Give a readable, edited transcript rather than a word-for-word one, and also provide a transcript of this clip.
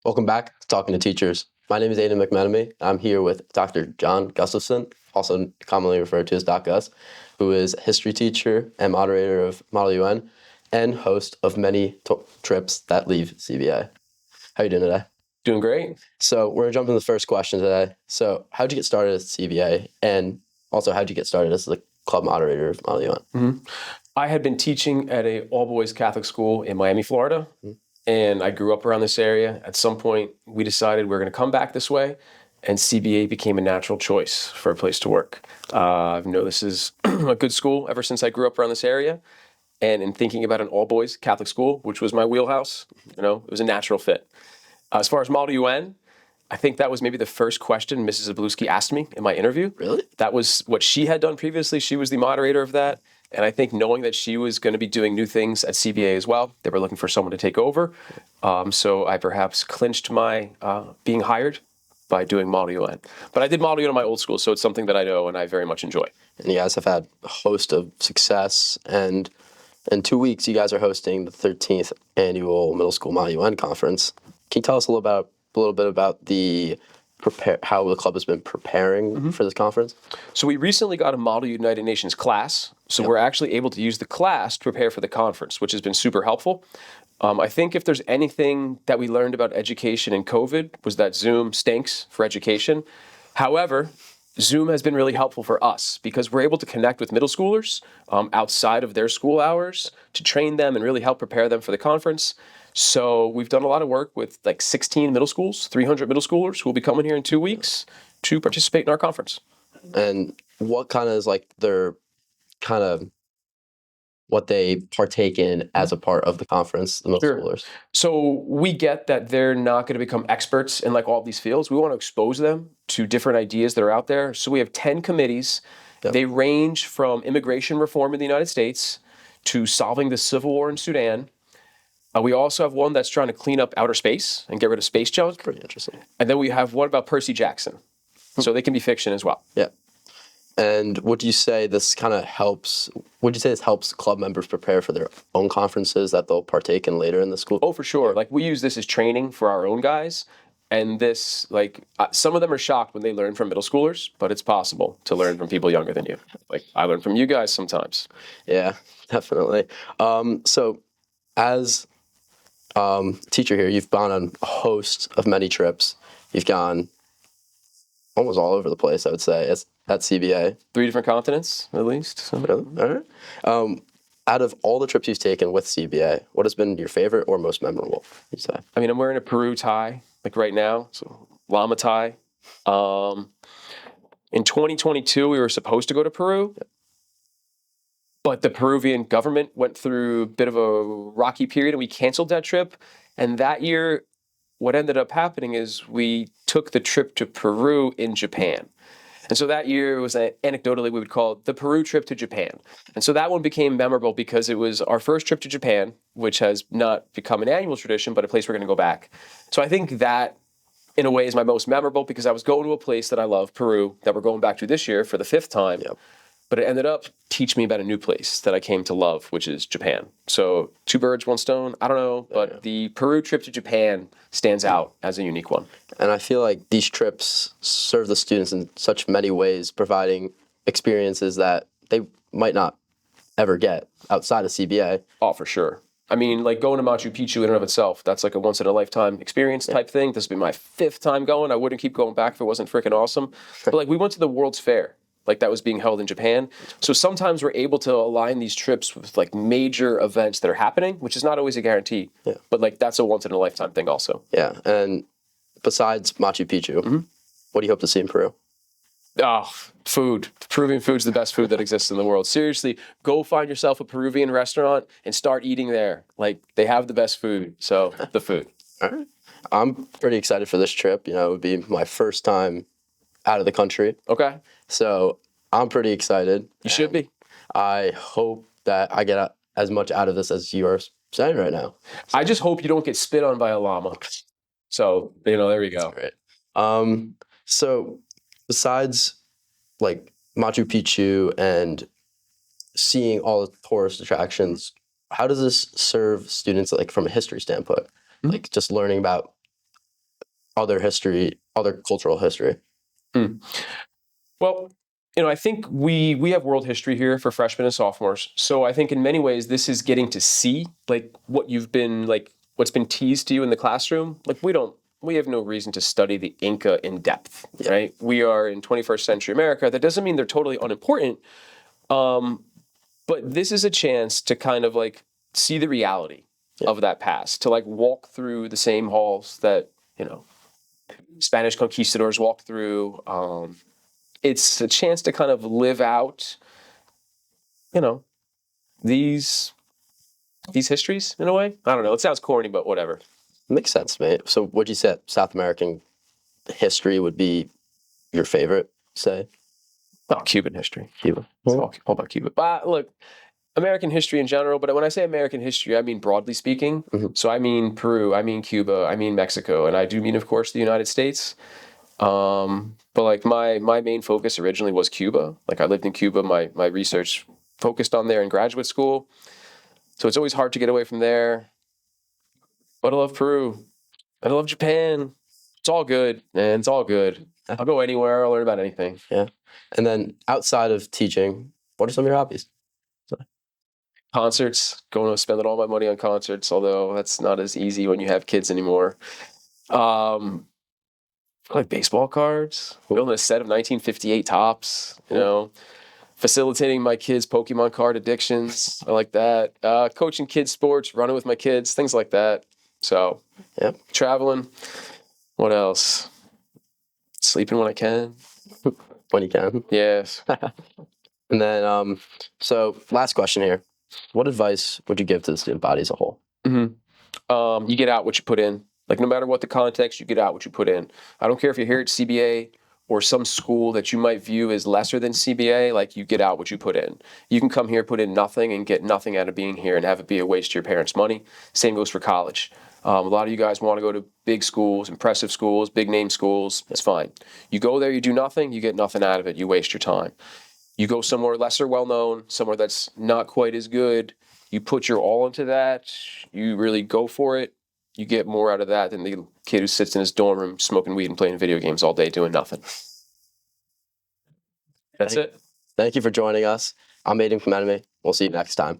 Welcome back to Talking to Teachers. My name is Aiden McMenemy. I'm here with Dr. John Gustavsen, also commonly referred to as Doc Gus, who is a history teacher and moderator of Model UN and host of many trips that leave CBA. How are you doing today? Doing great. So we're going to jump into the first question today. So how'd you get started at CBA? And also, how'd you get started as the club moderator of Model UN? Mm-hmm. I had been teaching at an all-boys Catholic school in Miami, Florida. Mm-hmm. And I grew up around this area. At some point, we decided we were going to come back this way, and CBA became a natural choice for a place to work. I've known this is a good school ever since I grew up around this area. And in thinking about an all-boys Catholic school, which was my wheelhouse, it was a natural fit. As far as Model UN, I think that was maybe the first question Mrs. Zablewski asked me in my interview. Really? That was what she had done previously. She was the moderator of that. And I think knowing that she was going to be doing new things at CBA as well, they were looking for someone to take over. So I perhaps clinched my being hired by doing Model UN. But I did Model UN at my old school, so it's something that I know and I very much enjoy. And you guys have had a host of success. And in 2 weeks, you guys are hosting the 13th annual Middle School Model UN conference. Can you tell us a little bit about how the club has been preparing for this conference? So we recently got a Model United Nations class. So we're actually able to use the class to prepare for the conference, which has been super helpful. I think if there's anything that we learned about education in COVID was that Zoom stinks for education. However, Zoom has been really helpful for us because we're able to connect with middle schoolers outside of their school hours to train them and really help prepare them for the conference. So we've done a lot of work with like 16 middle schools, 300 middle schoolers who will be coming here in 2 weeks to participate in our conference. And what kind of is like their kind of what they partake in as a part of the conference, the middle schoolers? So we get that they're not going to become experts in like all these fields. We want to expose them to different ideas that are out there. So we have 10 committees. Yep. They range from immigration reform in the United States to solving the civil war in Sudan. We also have one that's trying to clean up outer space and get rid of space junk. That's pretty interesting. And then we have one about Percy Jackson. So they can be fiction as well. Yeah. And would you say this helps club members prepare for their own conferences that they'll partake in later in the school? Oh, for sure. Like we use this as training for our own guys. And this, some of them are shocked when they learn from middle schoolers, but it's possible to learn from people younger than you. Like I learn from you guys sometimes. Yeah, definitely. So as teacher here, you've gone on a host of many trips. You've gone almost all over the place, I would say, at CBA. 3 different continents, at least. So. Really? All right. Out of all the trips you've taken with CBA, what has been your favorite or most memorable, you'd say? I mean, I'm wearing a Peru tie, like right now, so llama tie. In 2022, we were supposed to go to Peru. Yep. But the Peruvian government went through a bit of a rocky period and we canceled that trip. And that year, what ended up happening is we took the trip to Peru in Japan. And so that year was anecdotally, we would call it the Peru trip to Japan. And so that one became memorable because it was our first trip to Japan, which has not become an annual tradition, but a place we're going to go back. So I think that in a way is my most memorable because I was going to a place that I love, Peru, that we're going back to this year for the 5th time. Yep. But it ended up teaching me about a new place that I came to love, which is Japan. So 2 birds, 1 stone, I don't know, but the Peru trip to Japan stands out as a unique one. And I feel like these trips serve the students in such many ways, providing experiences that they might not ever get outside of CBA. Oh, for sure. I mean, like going to Machu Picchu in and of itself, that's like a once-in-a-lifetime experience type thing. This will be my 5th time going. I wouldn't keep going back if it wasn't freaking awesome. But like we went to the World's Fair. Like that was being held in Japan. So sometimes we're able to align these trips with like major events that are happening, which is not always a guarantee. Yeah. But like that's a once in a lifetime thing also. Yeah. And besides Machu Picchu, what do you hope to see in Peru? Oh, food. Peruvian food's the best food that exists in the world. Seriously, go find yourself a Peruvian restaurant and start eating there. Like they have the best food. So the food. All right. I'm pretty excited for this trip. It would be my first time out of the country. Okay. So I'm pretty excited. You should be. I hope that I get as much out of this as you are saying right now. So, I just hope you don't get spit on by a llama. So, there you go. Right. So besides like Machu Picchu and seeing all the tourist attractions, how does this serve students like from a history standpoint? Like just learning about other cultural history? Well, I think we have world history here for freshmen and sophomores. So I think in many ways this is getting to see like what's been teased to you in the classroom. Like we have no reason to study the Inca in depth, right? We are in 21st century America. That doesn't mean they're totally unimportant. But this is a chance to kind of like see the reality of that past, to like walk through the same halls that, Spanish conquistadors walked through. It's a chance to kind of live out, these histories in a way. I don't know. It sounds corny, but whatever. Makes sense, mate. So would you say South American history would be your favorite, say? Oh, Cuban history. Cuba. It's all about Cuba. But look, American history in general, but when I say American history, I mean broadly speaking. Mm-hmm. So I mean Peru, I mean Cuba, I mean Mexico, and I do mean, of course, the United States. But like my main focus originally was Cuba. Like I lived in Cuba. My research focused on there in graduate school. So it's always hard to get away from there. But I love Peru. And I love Japan. It's all good, man. It's all good. I'll go anywhere. I'll learn about anything. Yeah. And then outside of teaching, what are some of your hobbies? Concerts. Going to spend all my money on concerts, although that's not as easy when you have kids anymore. Like baseball cards. Building a set of 1958 tops. Facilitating my kids' Pokemon card addictions. I like that. Coaching kids' sports, running with my kids, things like that. So, traveling. What else? Sleeping when I can. When you can. Yes. And then, so last question here. What advice would you give to the student body as a whole? Mm-hmm. You get out what you put in. Like no matter what the context, you get out what you put in. I don't care if you're here at CBA or some school that you might view as lesser than CBA, like you get out what you put in. You can come here, put in nothing, and get nothing out of being here and have it be a waste of your parents' money. Same goes for college. A lot of you guys want to go to big schools, impressive schools, big name schools. It's fine. You go there, you do nothing, you get nothing out of it. You waste your time. You go somewhere lesser well-known, somewhere that's not quite as good. You put your all into that. You really go for it. You get more out of that than the kid who sits in his dorm room smoking weed and playing video games all day doing nothing. That's it. Thank you for joining us. I'm Aiden from Enemy. We'll see you next time.